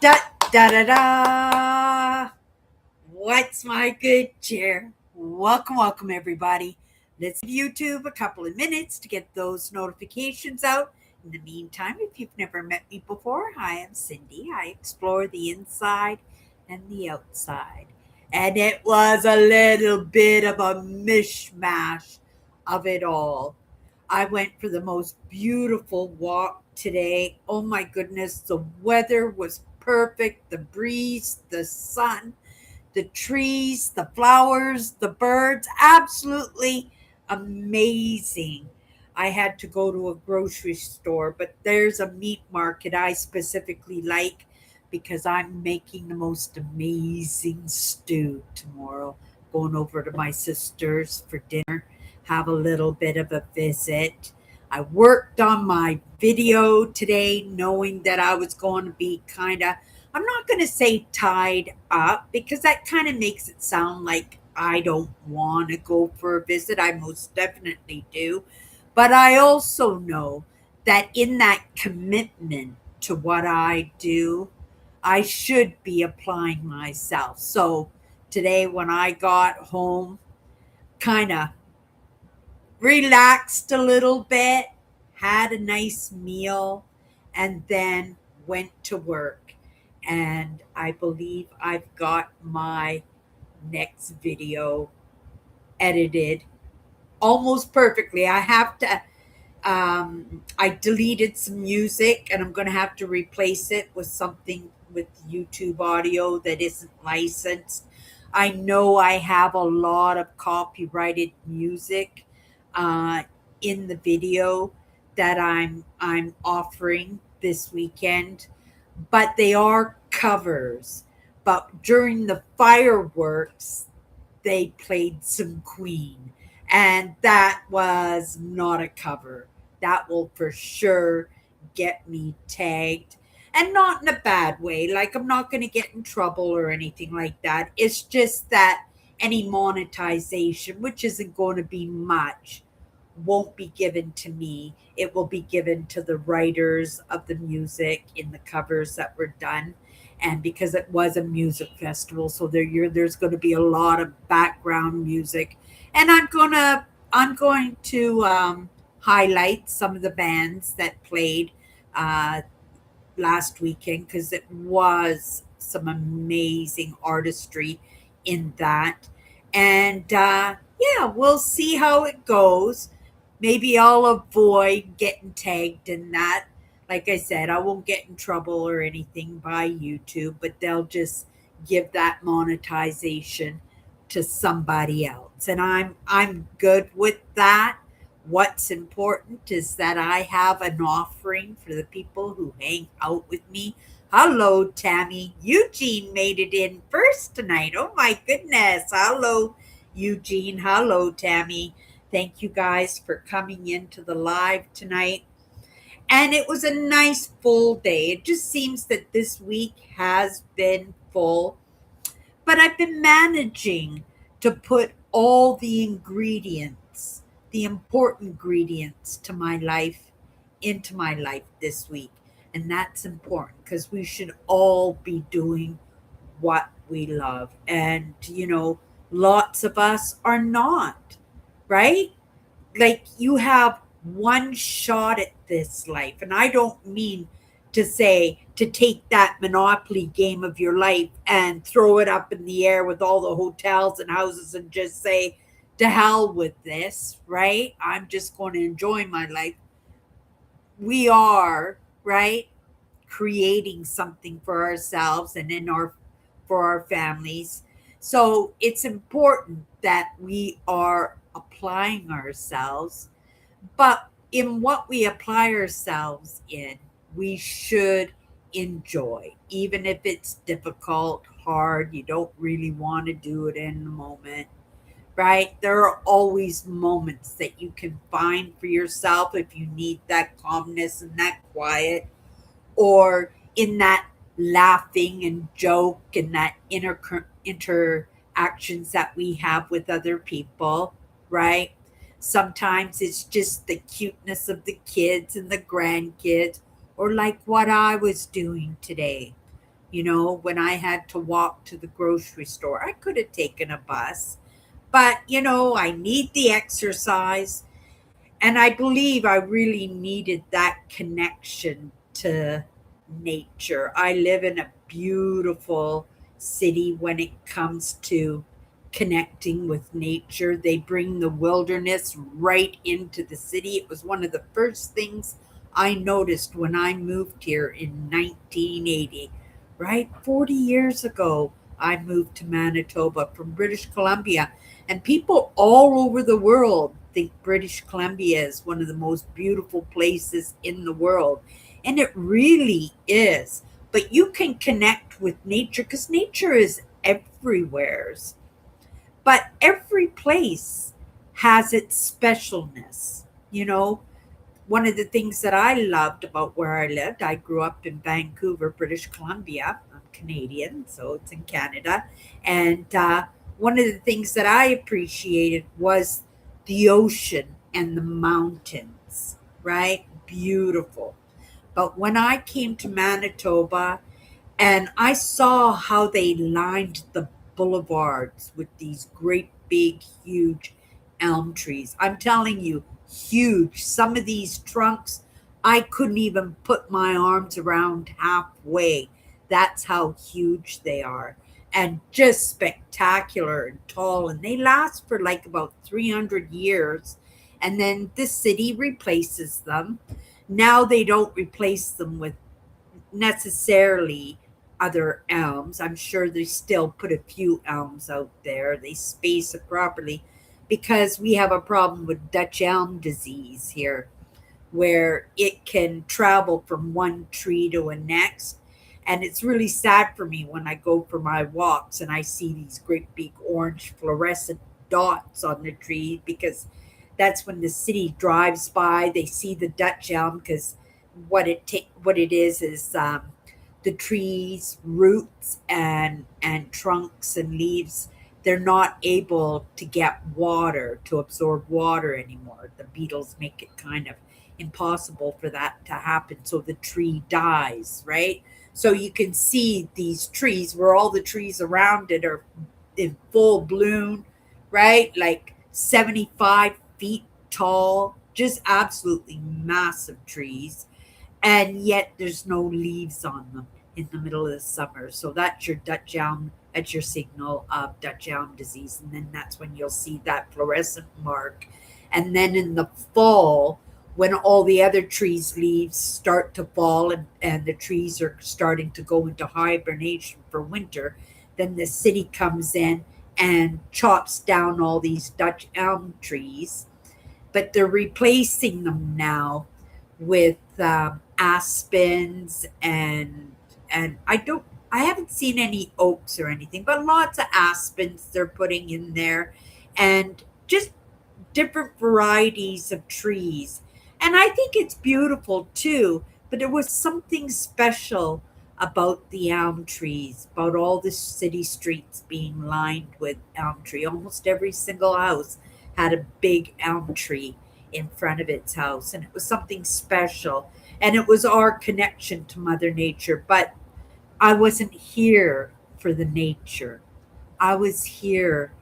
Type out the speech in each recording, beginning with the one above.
Da da da da. What's my good cheer? Welcome, everybody. Let's give YouTube a couple of minutes to get those notifications out. In the meantime, if you've never met me before, hi, I'm Cindy. I explore the inside and the outside. And it was a little bit of a mishmash of it all. I went for the most beautiful walk today. Oh my goodness, the weather was perfect. The breeze, the sun, the trees, the flowers, the birds, absolutely amazing. I had to go to a grocery store, but there's a meat market I specifically like because I'm making the most amazing stew tomorrow. Going over to my sister's for dinner, have a little bit of a visit. I worked on my video today, knowing that I was going to be kind of, I'm not going to say tied up because that kind of makes it sound like I don't want to go for a visit. I most definitely do. But I also know that in that commitment to what I do, I should be applying myself. So today, when I got home, kind of relaxed a little bit, had a nice meal, and then went to work. And I believe I've got my next video edited almost perfectly. I deleted some music and I'm going to have to replace it with something with YouTube audio that isn't licensed. I know I have a lot of copyrighted music uh, in the video that I'm offering this weekend, but they are covers. But during the fireworks, they played some Queen, and that was not a cover. That will for sure get me tagged, and not in a bad way. Like, I'm not going to get in trouble or anything like that. It's just that any monetization, which isn't going to be much, won't be given to me. It will be given to the writers of the music in the covers that were done. And because it was a music festival, so there's going to be a lot of background music, and I'm going to highlight some of the bands that played uh, last weekend because it was some amazing artistry in that. And yeah, we'll see how it goes. Maybe I'll avoid getting tagged in that. Like I said, I won't get in trouble or anything by YouTube, but they'll just give that monetization to somebody else. And I'm good with that. What's important is that I have an offering for the people who hang out with me. Hello, Tammy. Eugene made it in first tonight. Oh my goodness. Hello, Eugene. Hello, Tammy. Thank you guys for coming into the live tonight. And it was a nice full day. It just seems that this week has been full, but I've been managing to put all the ingredients, the important ingredients to my life, into my life this week. And that's important because we should all be doing what we love. And, lots of us are not, right? Like, you have one shot at this life. And I don't mean to say to take that monopoly game of your life and throw it up in the air with all the hotels and houses and just say, to hell with this, right? I'm just going to enjoy my life. We are, right, creating something for ourselves and in our for our families. So it's important that we are applying ourselves, but in what we apply ourselves in, we should enjoy, even if it's difficult, hard, you don't really want to do it in the moment, right? There are always moments that you can find for yourself if you need that calmness and that quiet, or in that laughing and joke and that interactions that we have with other people, right? Sometimes it's just the cuteness of the kids and the grandkids, or like what I was doing today. when I had to walk to the grocery store. I could have taken a bus, but I need the exercise. And I believe I really needed that connection to nature. I live in a beautiful city when it comes to connecting with nature. They bring the wilderness right into the city. It was one of the first things I noticed when I moved here in 1980, right? 40 years ago, I moved to Manitoba from British Columbia. And people all over the world think British Columbia is one of the most beautiful places in the world. And it really is. But you can connect with nature because nature is everywhere. But every place has its specialness. One of the things that I loved about where I lived, I grew up in Vancouver, British Columbia. I'm Canadian, so it's in Canada. And one of the things that I appreciated was the ocean and the mountains, right? Beautiful. But when I came to Manitoba, and I saw how they lined the boulevards with these great big huge elm trees. I'm telling you, huge. Some of these trunks I couldn't even put my arms around halfway. That's how huge they are. And just spectacular and tall. And they last for like about 300 years. And then the city replaces them. Now they don't replace them with necessarily other elms. I'm sure they still put a few elms out there. They space it properly because we have a problem with Dutch elm disease here where it can travel from one tree to a next. And it's really sad for me when I go for my walks and I see these great big orange fluorescent dots on the tree because that's when the city drives by. They see the Dutch elm because what it is the trees, roots and trunks and leaves. They're not able to get water to absorb water anymore. The beetles make it kind of impossible for that to happen, so the tree dies, right? So you can see these trees where all the trees around it are in full bloom, right? Like 75 feet tall, just absolutely massive trees, and yet there's no leaves on them in the middle of the summer. So that's your Dutch elm, that's your signal of Dutch elm disease. And then that's when you'll see that fluorescent mark. And then in the fall, when all the other trees' leaves start to fall and the trees are starting to go into hibernation for winter, then the city comes in and chops down all these Dutch elm trees, but they're replacing them now with aspens and I haven't seen any oaks or anything, but lots of aspens they're putting in there, and just different varieties of trees. And I think it's beautiful too, but there was something special about the elm trees, about all the city streets being lined with elm tree. Almost every single house had a big elm tree in front of its house, and it was something special. And it was our connection to Mother Nature. But I wasn't here for the nature. I was here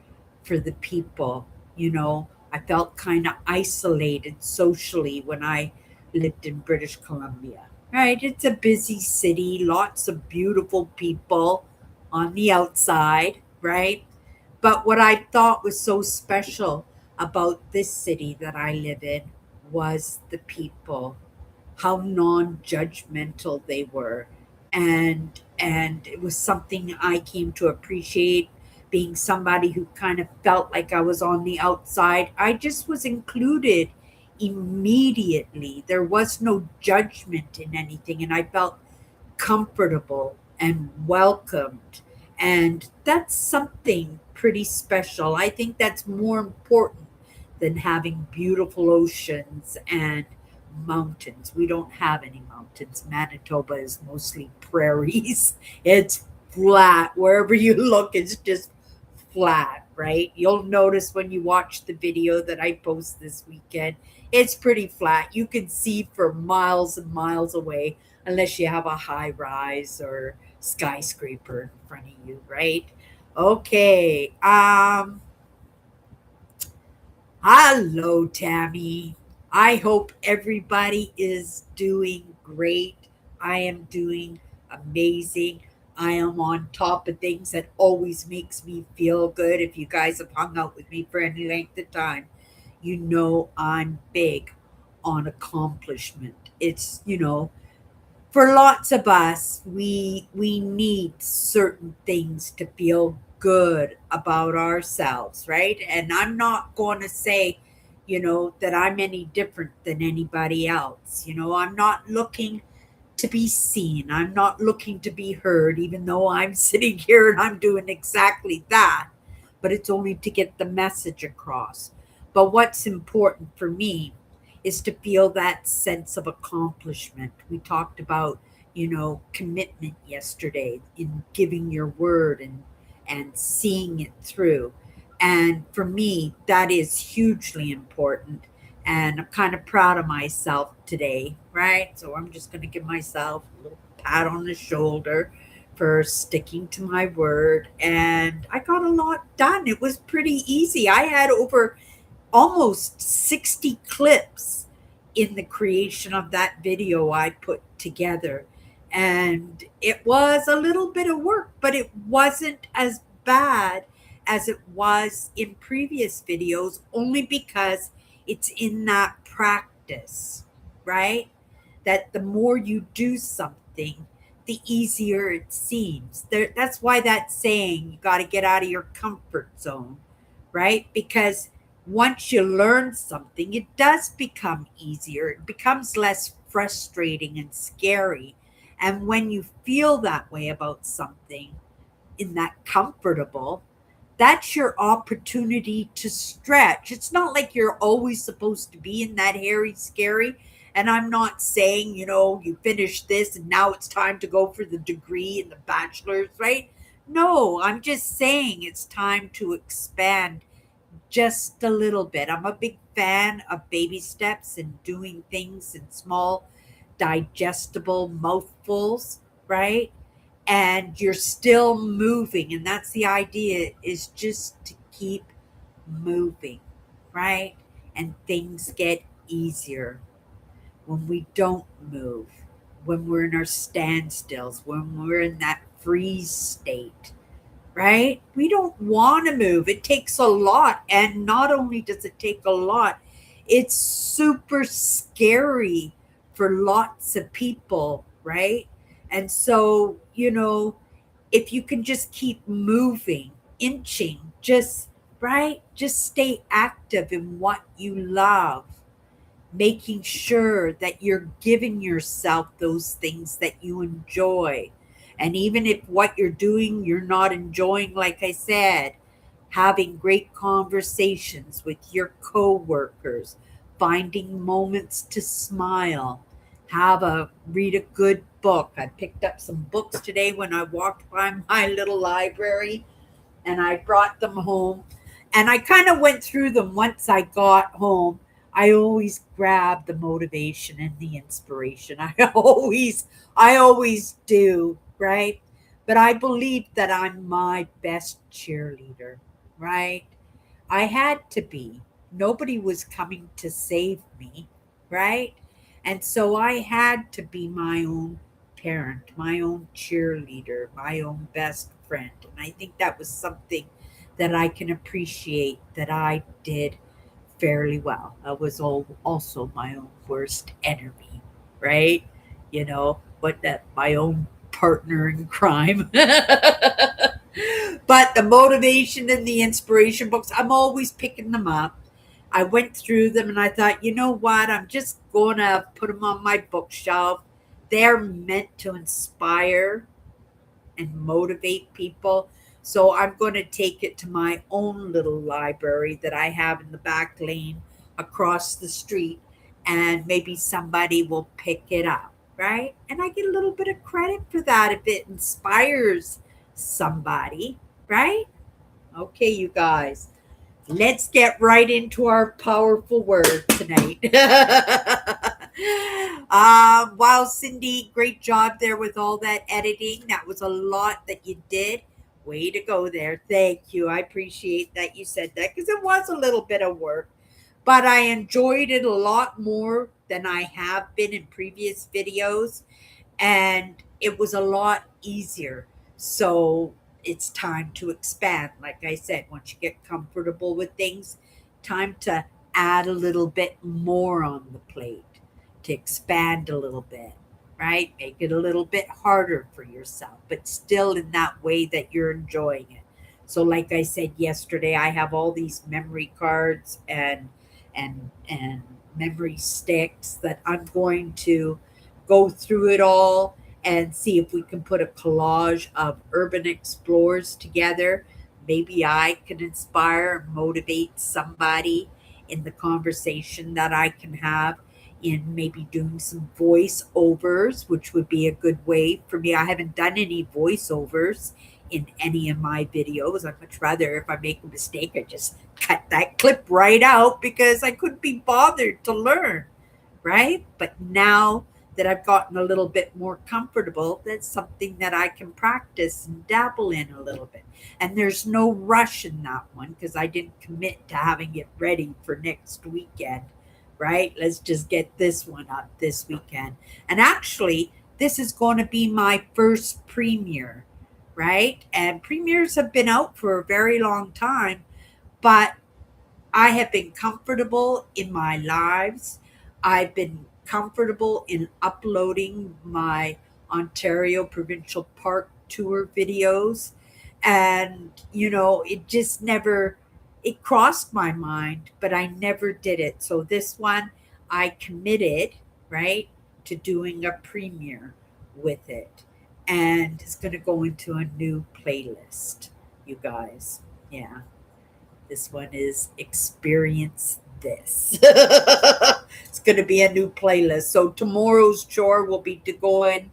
for the people. I felt kind of isolated socially when I lived in British Columbia. Right? It's a busy city, lots of beautiful people on the outside, right? But what I thought was so special about this city that I live in was the people, how non-judgmental they were, and it was something I came to appreciate. Being somebody who kind of felt like I was on the outside, I just was included immediately. There was no judgment in anything, and I felt comfortable and welcomed. And that's something pretty special. I think that's more important than having beautiful oceans and mountains. We don't have any mountains. Manitoba is mostly prairies. It's flat. Wherever you look, it's just flat, right? You'll notice when you watch the video that I post this weekend, it's pretty flat. You can see for miles and miles away unless you have a high rise or skyscraper in front of you, right? Okay. Hello, Tammy. I hope everybody is doing great. I am doing amazing. I am on top of things. That always makes me feel good. If you guys have hung out with me for any length of time, you know I'm big on accomplishment. It's for lots of us, we need certain things to feel good about ourselves, right? And I'm not going to say, that I'm any different than anybody else. I'm not looking to be seen. I'm not looking to be heard, even though I'm sitting here and I'm doing exactly that. But it's only to get the message across. But what's important for me is to feel that sense of accomplishment. We talked about, commitment yesterday in giving your word and seeing it through. And for me, that is hugely important. And I'm kind of proud of myself today, right? So I'm just going to give myself a little pat on the shoulder for sticking to my word. And I got a lot done. It was pretty easy. I had over almost 60 clips in the creation of that video I put together. And it was a little bit of work, but it wasn't as bad as it was in previous videos, only because it's in that practice, right? That the more you do something, the easier it seems. That's why that saying, you got to get out of your comfort zone, right? Because once you learn something, it does become easier. It becomes less frustrating and scary. And when you feel that way about something, in that comfortable, that's your opportunity to stretch. It's not like you're always supposed to be in that hairy, scary. And I'm not saying, you finish this and now it's time to go for the degree and the bachelor's, right? No, I'm just saying it's time to expand just a little bit. I'm a big fan of baby steps and doing things in small, digestible mouthfuls, right? And you're still moving. And that's the idea, is just to keep moving, right? And things get easier when we don't move, when we're in our standstills, when we're in that freeze state, right? We don't want to move. It takes a lot. And not only does it take a lot, it's super scary for lots of people, right? And so, if you can just keep moving, inching, just, right? Just stay active in what you love, making sure that you're giving yourself those things that you enjoy. And even if what you're doing you're not enjoying, like I said, having great conversations with your coworkers, finding moments to smile, read a good book. I picked up some books today when I walked by my little library, and I brought them home. And I kind of went through them once I got home. I always grab the motivation and the inspiration. I always do, right? But I believe that I'm my best cheerleader, right? I had to be. Nobody was coming to save me, right? And so I had to be my own parent, my own cheerleader, my own best friend. And I think that was something that I can appreciate that I did fairly well. I was also my own worst enemy, right? But that my own partner in crime. But the motivation and the inspiration books, I'm always picking them up. I went through them and I thought, you know what? I'm just going to put them on my bookshelf. They're meant to inspire and motivate people. So I'm going to take it to my own little library that I have in the back lane across the street, and maybe somebody will pick it up, right? And I get a little bit of credit for that if it inspires somebody, right? Okay, you guys, let's get right into our powerful word tonight. Wow, Cindy, great job there with all that editing. That was a lot that you did. Way to go there. Thank you. I appreciate that you said that because it was a little bit of work, but I enjoyed it a lot more than I have been in previous videos, and it was a lot easier. So it's time to expand. Like I said, once you get comfortable with things, time to add a little bit more on the plate, to expand a little bit, right? Make it a little bit harder for yourself, but still in that way that you're enjoying it. So like I said yesterday, I have all these memory cards and memory sticks that I'm going to go through it all and see if we can put a collage of urban explorers together. Maybe I can inspire and motivate somebody in the conversation that I can have in maybe doing some voiceovers, which would be a good way for me. I haven't done any voiceovers in any of my videos. I'd much rather, if I make a mistake, I just cut that clip right out because I couldn't be bothered to learn, right? But now that I've gotten a little bit more comfortable, that's something that I can practice and dabble in a little bit. And there's no rush in that one because I didn't commit to having it ready for next weekend, right? Let's just get this one up this weekend. And actually, this is going to be my first premiere, right? And premieres have been out for a very long time, but I have been comfortable in my lives. I've been comfortable in uploading my Ontario Provincial Park tour videos. And, it just never, it crossed my mind, but I never did it. So this one, I committed, right, to doing a premiere with it. And it's going to go into a new playlist, you guys. Yeah. This one is Experience This. It's going to be a new playlist. So tomorrow's chore will be to go in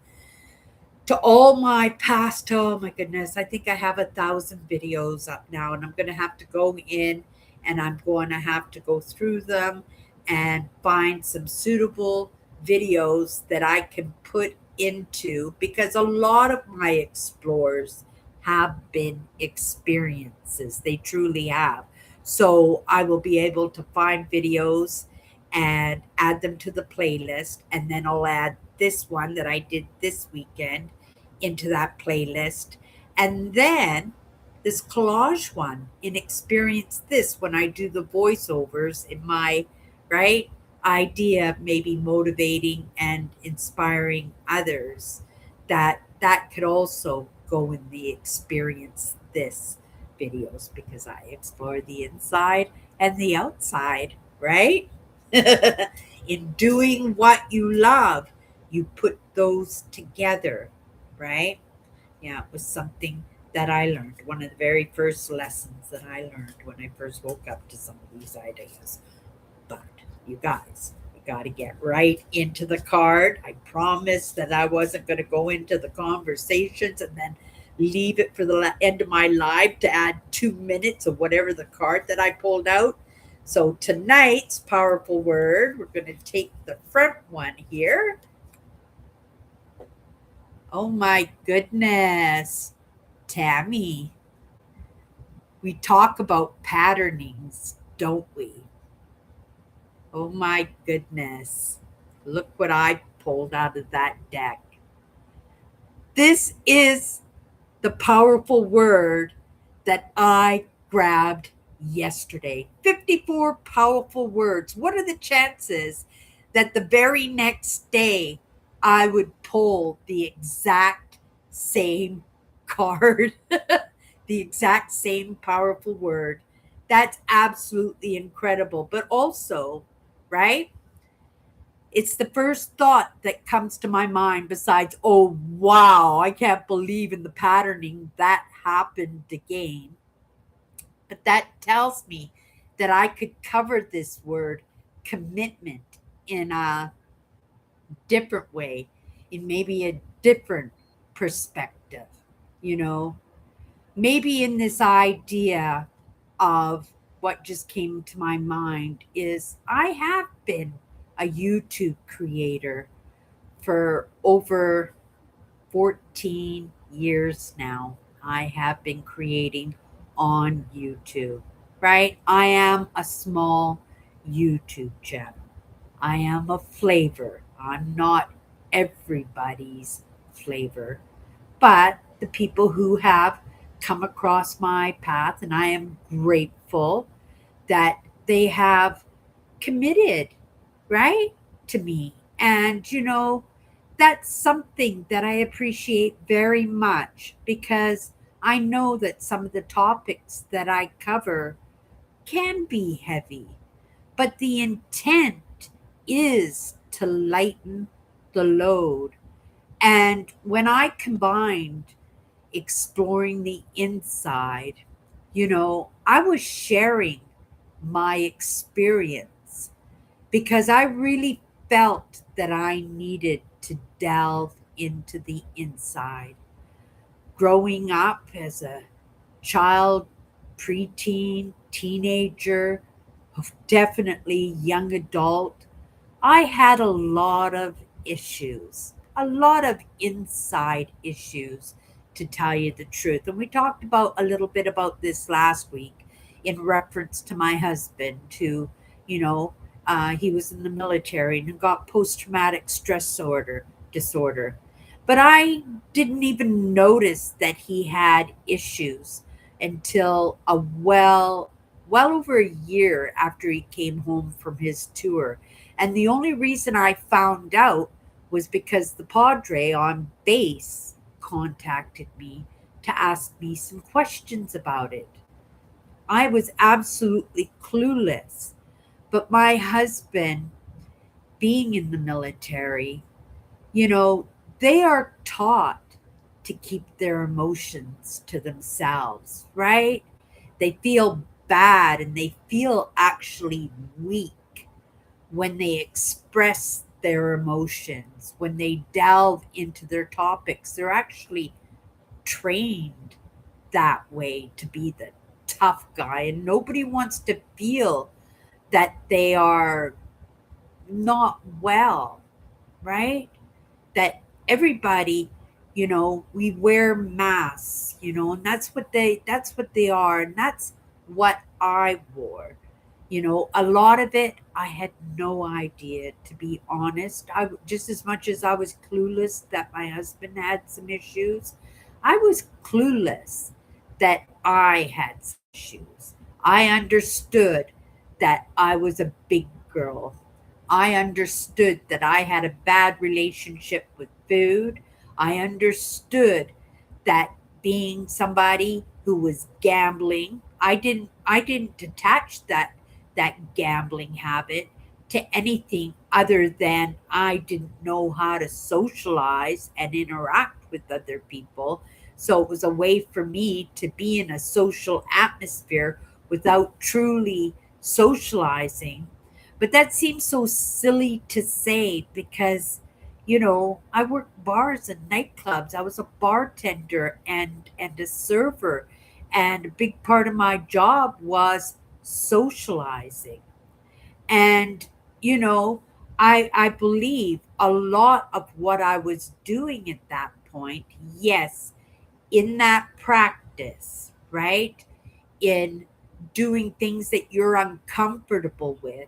to all my past. Oh my goodness. I think I have 1,000 videos up now, and I'm going to have to go in and I'm going to have to go through them and find some suitable videos that I can put into, because a lot of my explores have been experiences. They truly have. So I will be able to find videos and add them to the playlist. And then I'll add this one that I did this weekend into that playlist. And then this collage one in Experience This, when I do the voiceovers in my, right, idea of maybe motivating and inspiring others, that could also go in the Experience This videos, because I explore the inside and the outside, right? In doing what you love, you put those together, right? Yeah, it was something that I learned. One of the very first lessons that I learned when I first woke up to some of these ideas. But you guys, we got to get right into the card. I promised that I wasn't going to go into the conversations and then leave it for the end of my live to add 2 minutes of whatever the card that I pulled out. So tonight's powerful word, we're going to take the front one here. Oh my goodness, Tammy. We talk about patternings, don't we? Oh my goodness. Look what I pulled out of that deck. This is the powerful word that I grabbed yesterday. 54 powerful words. What are the chances that the very next day I would pull the exact same card? The exact same powerful word. That's absolutely incredible. But also, right? It's the first thought that comes to my mind besides, oh, wow, I can't believe in the patterning that happened again. But that tells me that I could cover this word commitment in a different way, in maybe a different perspective, you know, maybe in this idea of what just came to my mind is I have been a YouTube creator for over 14 years now. I have been creating on YouTube, right? I am a small YouTube channel. I am a flavor. I'm not everybody's flavor, but the people who have come across my path, and I am grateful that they have committed, right, to me. And, that's something that I appreciate very much because I know that some of the topics that I cover can be heavy, but the intent is to lighten the load. And when I combined exploring the inside, I was sharing my experience because I really felt that I needed to delve into the inside. Growing up as a child, preteen, teenager, definitely young adult, I had a lot of issues, a lot of inside issues, to tell you the truth. And we talked about a little bit about this last week in reference to my husband, who, you know, he was in the military and got post traumatic disorder. But I didn't even notice that he had issues until well over a year after he came home from his tour. And the only reason I found out was because the Padre on base contacted me to ask me some questions about it. I was absolutely clueless. But my husband, being in the military, you know, they are taught to keep their emotions to themselves, right? They feel bad and they feel actually weak when they express their emotions, when they delve into their topics. They're actually trained that way to be the tough guy, and nobody wants to feel that they are not well, right? That everybody, we wear masks, and that's what they are, and that's what I wore. A lot of it I had no idea, to be honest. I just as much as I was clueless that my husband had some issues, I was clueless that I had some issues. I understood that I was a big girl. I understood that I had a bad relationship with food. I understood that being somebody who was gambling, I didn't attach that gambling habit to anything other than I didn't know how to socialize and interact with other people. So it was a way for me to be in a social atmosphere without truly socializing. But that seems so silly to say because, I worked bars and nightclubs. I was a bartender and a server. And a big part of my job was socializing. And, you know, I believe a lot of what I was doing at that point, yes, in that practice, right? In doing things that you're uncomfortable with,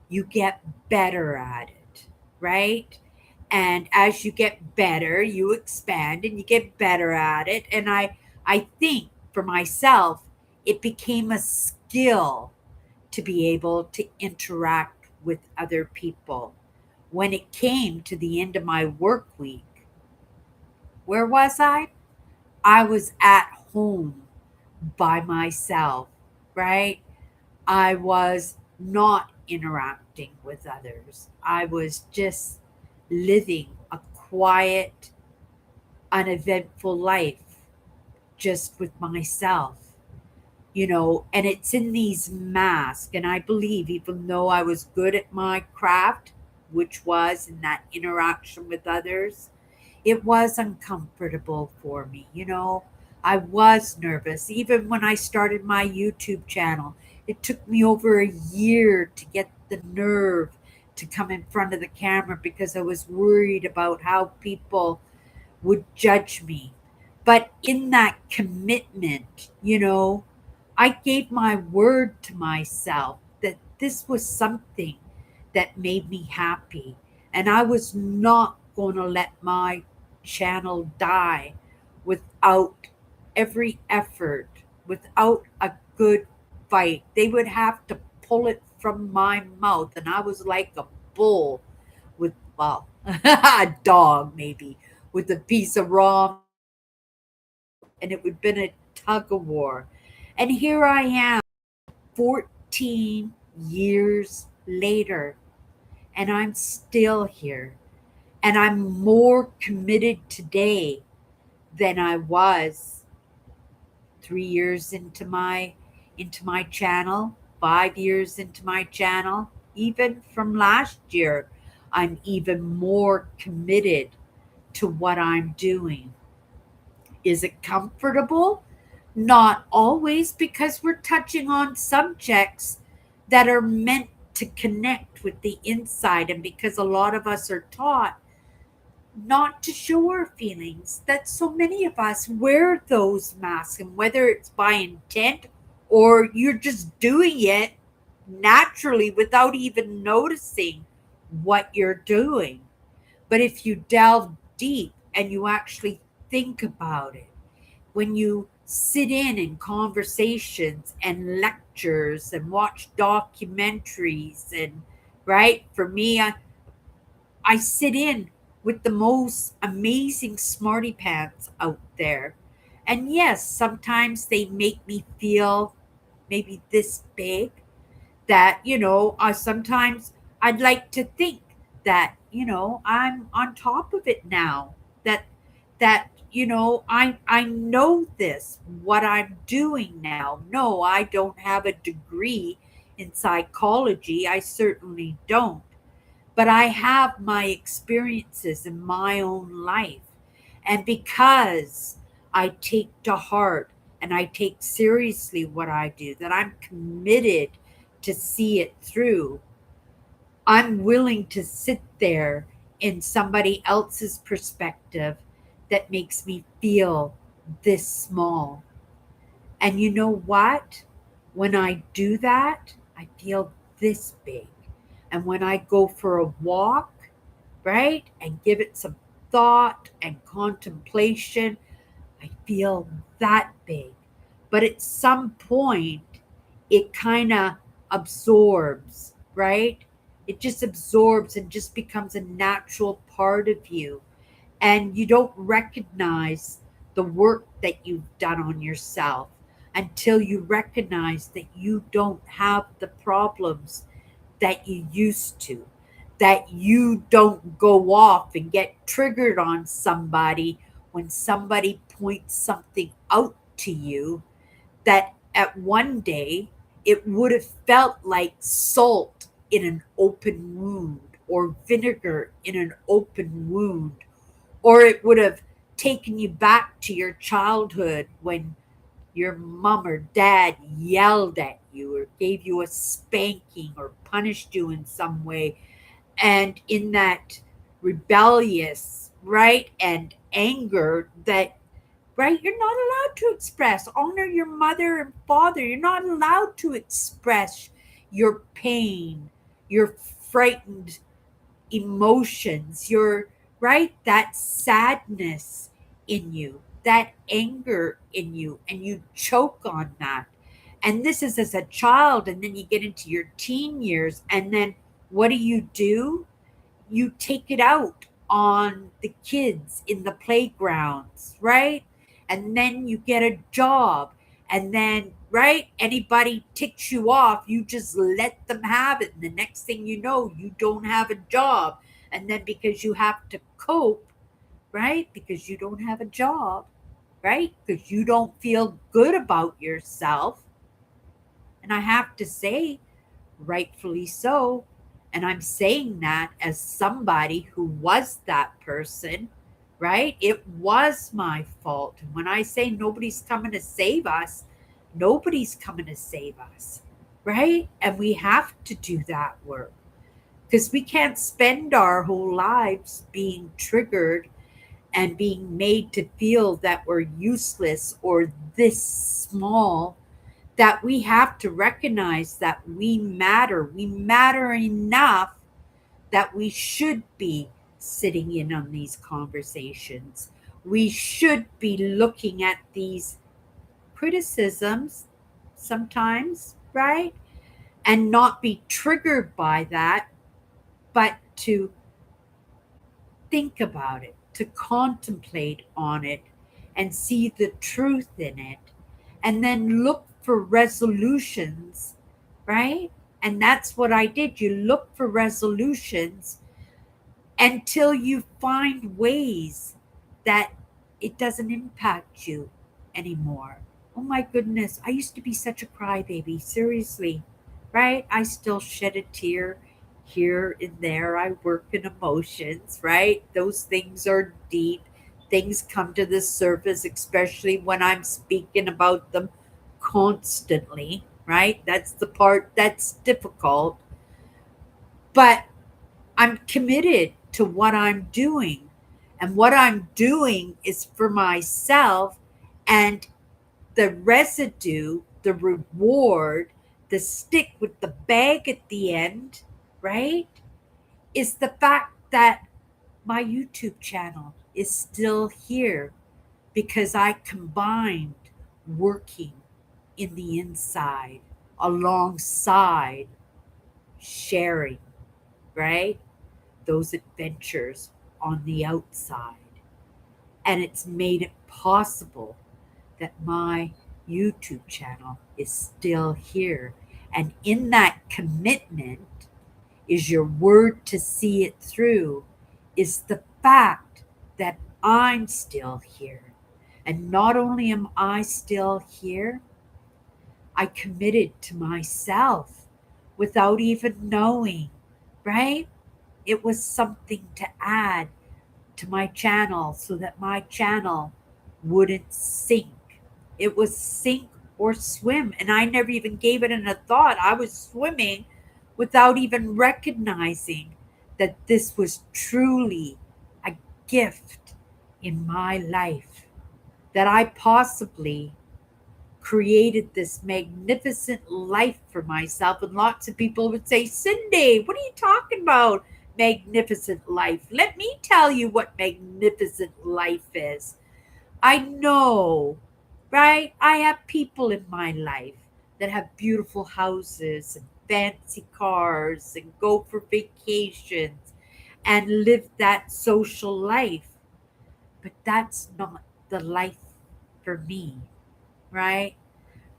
you get better at it, right? And as you get better, you expand and you get better at it. And I think for myself, it became a skill to be able to interact with other people. When it came to the end of my work week, where was I? I was at home by myself, right? I was not interacting with others. I was just living a quiet, uneventful life just with myself, and it's in these masks. And I believe, even though I was good at my craft, which was in that interaction with others, it was uncomfortable for me. I was nervous. Even when I started my YouTube channel, it took me over a year to get the nerve to come in front of the camera because I was worried about how people would judge me. But in that commitment, I gave my word to myself that this was something that made me happy. And I was not going to let my channel die without every effort, without a good fight. They would have to pull it from my mouth. And I was like a bull with, well, a dog maybe, with a piece of raw meat in its mouth. And it would have been a tug of war. And here I am, 14 years later, and I'm still here. And I'm more committed today than I was 3 years into my channel, 5 years into my channel, even from last year. I'm even more committed to what I'm doing. Is it comfortable? Not always, because we're touching on subjects that are meant to connect with the inside, and because a lot of us are taught not to show our feelings, that so many of us wear those masks, and whether it's by intent or you're just doing it naturally without even noticing what you're doing. But if you delve deep and you actually think about it, when you sit in conversations and lectures and watch documentaries, and right, for me, I sit in with the most amazing smarty pants out there. And yes, sometimes they make me feel maybe this big, that sometimes I'd like to think that I'm on top of it now, that I know this, what I'm doing now. No, I don't have a degree in psychology, I certainly don't, but I have my experiences in my own life. And because I take to heart and I take seriously what I do, that I'm committed to see it through, I'm willing to sit there in somebody else's perspective that makes me feel this small. And you know what? When I do that, I feel this big. And when I go for a walk, right, and give it some thought and contemplation, I feel that big. But at some point, it kind of absorbs, right? It just absorbs and just becomes a natural part of you. And you don't recognize the work that you've done on yourself until you recognize that you don't have the problems that you used to, that you don't go off and get triggered on somebody when somebody points something out to you, that at one day it would have felt like salt in an open wound, or vinegar in an open wound, or it would have taken you back to your childhood when your mom or dad yelled at you or gave you a spanking or punished you in some way. And in that rebellious, right, and anger, that, right, you're not allowed to express. Honor your mother and father. You're not allowed to express your pain, your frightened emotions, your, right, that sadness in you, that anger in you, and you choke on that. And this is as a child, and then you get into your teen years, and then what do? You take it out on the kids in the playgrounds, right? And then you get a job, and then, right, anybody ticks you off, you just let them have it. And the next thing you know, you don't have a job. And then because you have to cope, right? Because you don't have a job, right? Because you don't feel good about yourself. And I have to say, rightfully so. And I'm saying that as somebody who was that person, right? It was my fault. And when I say nobody's coming to save us, nobody's coming to save us, right? And we have to do that work. because we can't spend our whole lives being triggered and being made to feel that we're useless or this small, that we have to recognize that we matter. We matter enough that we should be sitting in on these conversations. We should be looking at these criticisms sometimes, right? And not be triggered by that, but to think about it, to contemplate on it, and see the truth in it, and then look for resolutions, right? And that's what I did. You look for resolutions until you find ways that it doesn't impact you anymore. Oh my goodness, I used to be such a crybaby, seriously, right? I still shed a tear here and there. I work in emotions, right? Those things are deep. Things come to the surface, especially when I'm speaking about them constantly, right? That's the part that's difficult. But I'm committed to what I'm doing. And what I'm doing is for myself. And the residue, the reward, the stick with the bag at the end, right, is the fact that my YouTube channel is still here because I combined working in the inside alongside sharing, right? Those adventures on the outside. And it's made it possible that my YouTube channel is still here. And in that commitment is your word to see it through, is the fact that I'm still here. And not only am I still here, I committed to myself without even knowing, right? It was something to add to my channel so that my channel wouldn't sink. It was sink or swim. And I never even gave it a thought. I was swimming without even recognizing that this was truly a gift in my life, that I possibly created this magnificent life for myself. And lots of people would say, Cindy, what are you talking about? Magnificent life. Let me tell you what magnificent life is. I know, right? I have people in my life that have beautiful houses and fancy cars and go for vacations and live that social life. But that's not the life for me, right?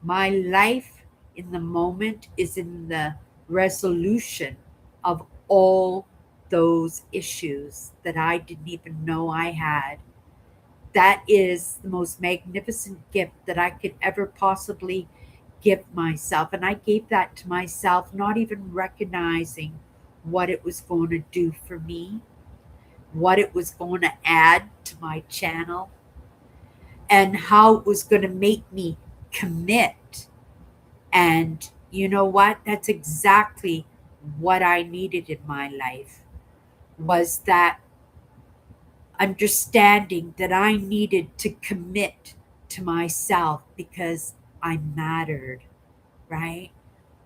My life in the moment is in the resolution of all those issues that I didn't even know I had. That is the most magnificent gift that I could ever possibly give myself. And I gave that to myself, not even recognizing what it was going to do for me, what it was going to add to my channel, and how it was going to make me commit. And you know what? That's exactly what I needed in my life, was that understanding that I needed to commit to myself because I mattered, right?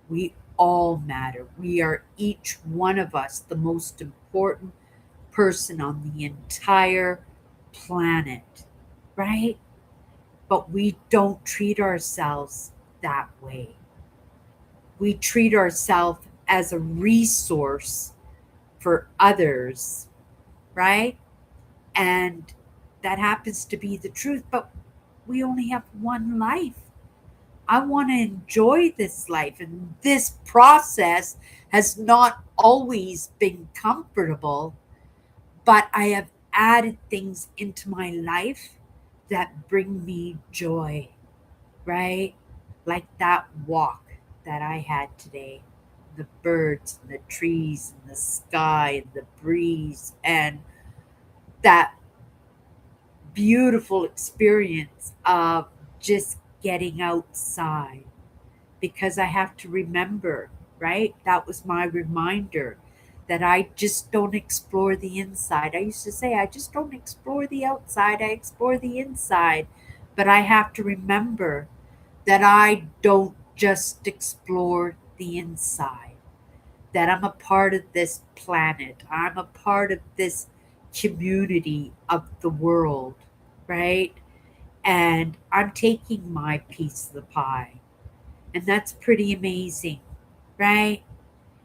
We all matter. We are each one of us the most important person on the entire planet, right? But we don't treat ourselves that way. We treat ourselves as a resource for others, right? And that happens to be the truth, but we only have one life. I want to enjoy this life, and this process has not always been comfortable, but I have added things into my life that bring me joy, right? Like that walk that I had today. The birds and the trees and the sky and the breeze and that beautiful experience of just getting outside, because I have to remember, right? That was my reminder that I just don't explore the inside. I used to say, I just don't explore the outside, I explore the inside. But I have to remember that I don't just explore the inside, that I'm a part of this planet, I'm a part of this community of the world, right? And I'm taking my piece of the pie. And that's pretty amazing, right?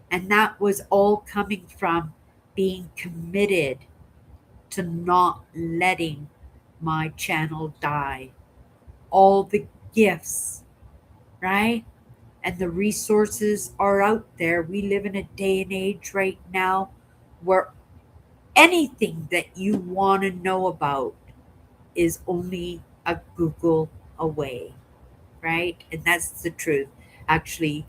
And that was all coming from being committed to not letting my channel die. All the gifts, right? And the resources are out there. We live in a day and age right now where anything that you want to know about is only a Google away, right? And that's the truth. Actually,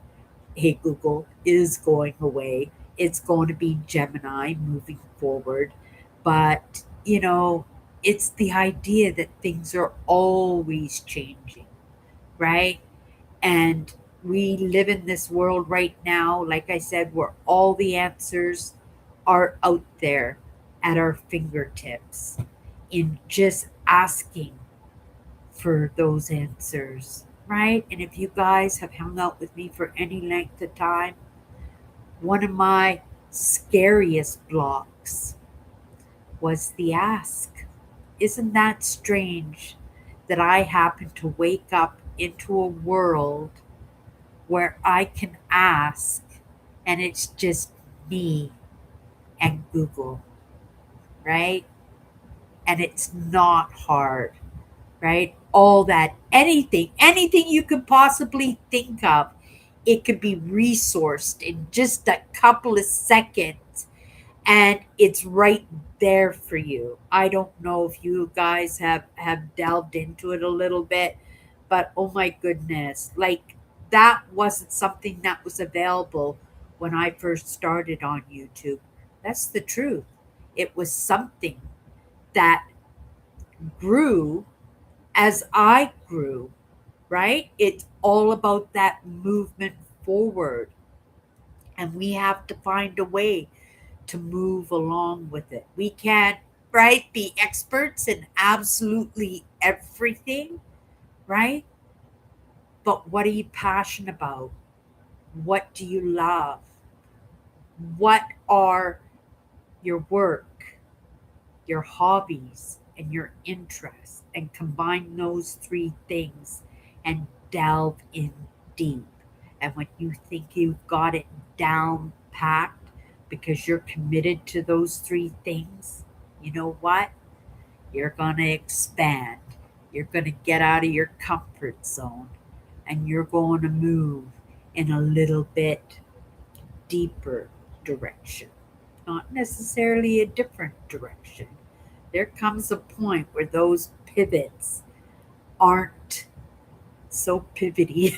Hey Google is going away. It's going to be Gemini moving forward. But, it's the idea that things are always changing, right? And we live in this world right now, like I said, where all the answers are out there at our fingertips in just asking for those answers, right? And if you guys have hung out with me for any length of time, one of my scariest blocks was the ask. Isn't that strange that I happen to wake up into a world where I can ask and it's just me and Google, right? And it's not hard, right? All that, anything you could possibly think of, it could be resourced in just a couple of seconds and it's right there for you. I don't know if you guys have delved into it a little bit, but oh my goodness, like that wasn't something that was available when I first started on YouTube. That's the truth. It was something that grew as I grew, right? It's all about that movement forward. And we have to find a way to move along with it. We can't, right, be experts in absolutely everything, right? But what are you passionate about? What do you love? What are your work, your hobbies, and your interests? And combine those three things and delve in deep. And when you think you've got it down packed because you're committed to those three things, you know what? You're going to expand. You're going to get out of your comfort zone and you're going to move in a little bit deeper direction, not necessarily a different direction. There comes a point where those pivots aren't so pivoty.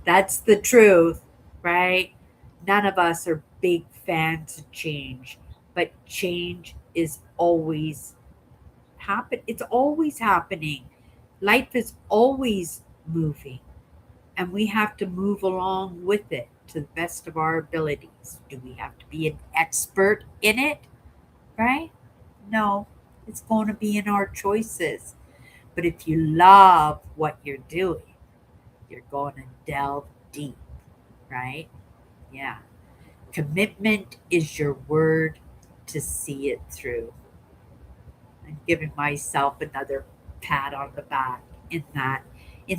That's the truth, right? None of us are big fans of change, but change is always it's always happening. Life is always moving, and we have to move along with it to the best of our abilities. Do we have to be an expert in it, right? No, it's going to be in our choices. But if you love what you're doing, you're going to delve deep, right? Yeah. Commitment is your word to see it through. I'm giving myself another pat on the back in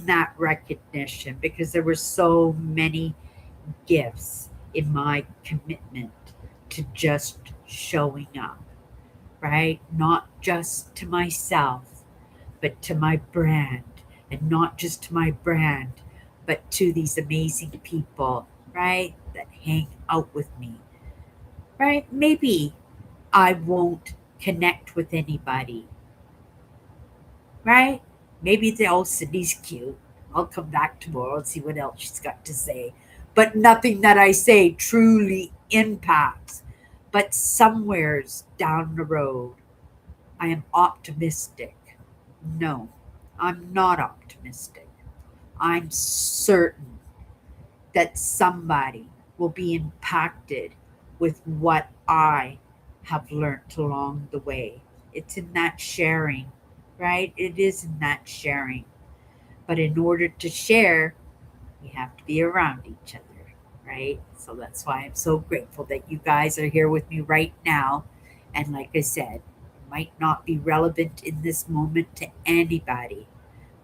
that recognition because there were so many gifts in my commitment to just showing up, right? Not just to myself, but to my brand, and not just to my brand, but to these amazing people, right? That hang out with me, right? Maybe I won't connect with anybody, right? Maybe the old Sydney's cute. I'll come back tomorrow and see what else she's got to say. But nothing that I say truly impacts. But somewheres down the road, I am optimistic. No, I'm not optimistic. I'm certain that somebody, will be impacted with what I have learned along the way. It's in that sharing, right? It is in that sharing. But in order to share, we have to be around each other, right? So that's why I'm so grateful that you guys are here with me right now. And like I said, it might not be relevant in this moment to anybody,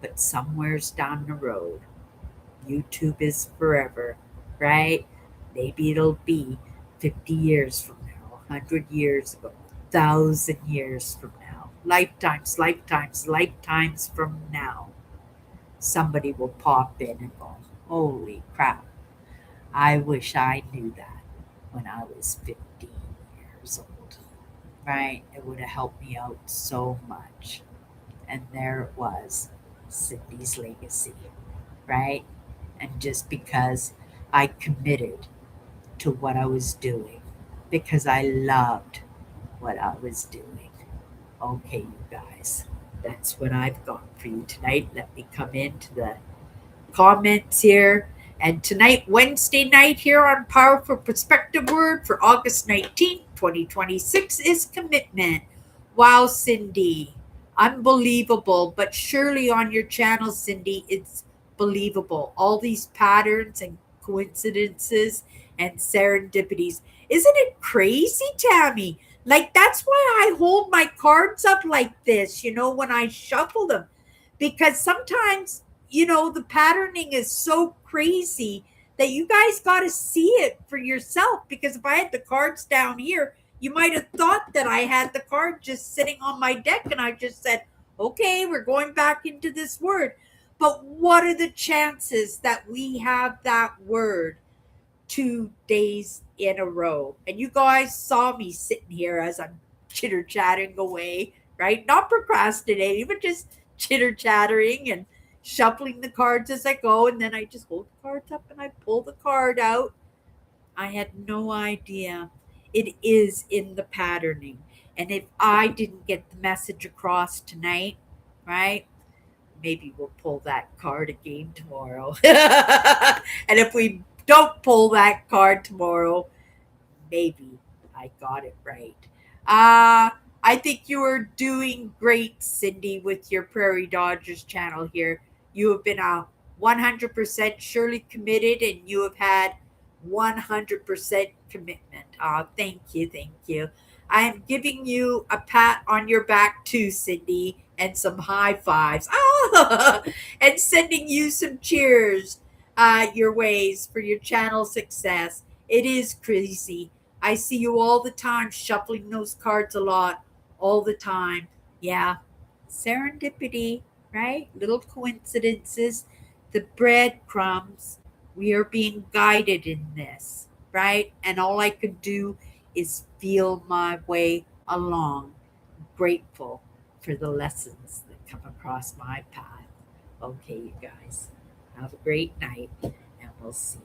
but somewheres down the road, YouTube is forever, right? Maybe it'll be 50 years from now, 100 years ago, 1,000 years from now, lifetimes, lifetimes, lifetimes from now. Somebody will pop in and go, holy crap, I wish I knew that when I was 15 years old, right? It would have helped me out so much. And there it was, Cindy's legacy, right? And just because I committed to what I was doing, because I loved what I was doing. Okay, you guys, that's what I've got for you tonight. Let me come into the comments here. And tonight, Wednesday night, here on Powerful Perspective Word for August 19th, 2026, is commitment. Wow, Cindy. Unbelievable. But surely on your channel, Cindy, it's believable. All these patterns and coincidences and serendipities. Isn't it crazy, Tammy? Like, that's why I hold my cards up like this, when I shuffle them. Because sometimes the patterning is so crazy that you guys got to see it for yourself. Because if I had the cards down here, you might have thought that I had the card just sitting on my deck and I just said, okay, we're going back into this word. But what are the chances that we have that word 2 days in a row? And you guys saw me sitting here as I'm chitter chatting away, right? Not procrastinating, but just chitter chattering and shuffling the cards as I go. And then I just hold the cards up and I pull the card out. I had no idea. It is in the patterning. And if I didn't get the message across tonight, right? Maybe we'll pull that card again tomorrow. And if we don't pull that card tomorrow, maybe I got it right. I think you are doing great, Cindy, with your Prairie Dodgers channel here. You have been 100% surely committed, and you have had 100% commitment. Thank you, thank you. I am giving you a pat on your back too, Cindy, and some high fives. And sending you some cheers your ways for your channel success. It is crazy. I see you all the time shuffling those cards a lot, all the time. Yeah, serendipity, right? Little coincidences, the breadcrumbs. We are being guided in this, right? And all I can do is feel my way along, grateful for the lessons that come across my path. Okay, you guys, have a great night, and we'll see